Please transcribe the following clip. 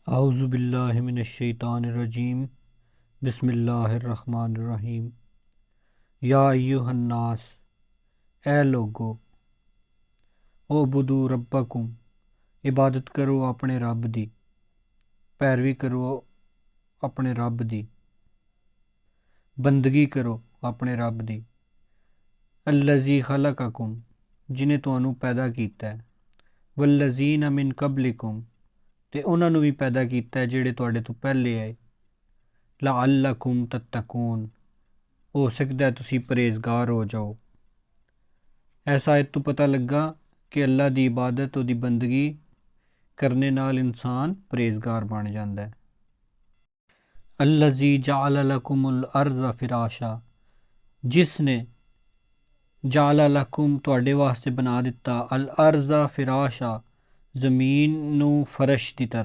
اعوذ باللہ من الشیطان الرجیم، بسم اللہ الرحمن الرحیم۔ یا ایہا الناس، اے لوگو، اعبدوا ربکم، عبادت کرو اپنے رب دی، پیروی کرو اپنے رب دی، بندگی کرو اپنے رب دی۔ الذی خلقکم، جنہیں تانوں پیدا کیتا ہے، والذین من قبلکم، تے انہاں نوں بھی پیدا کیتا ہے جڑے تواڈے تو پہلے آئے، لعلکم تتقون، ہو سکدا ہے تسی پرہیزگار ہو جاؤ۔ ایسا آیت تو پتہ لگا کہ اللہ دی عبادت اور دی بندگی کرنے نال انسان پرہیزگار بن جاندا ہے۔ الذی جعل لکم الارض فراشا، جس نے جعل لکم تواڈے واسطے بنا دتا الارض فراشا، زمین نو فرش دی طرح۔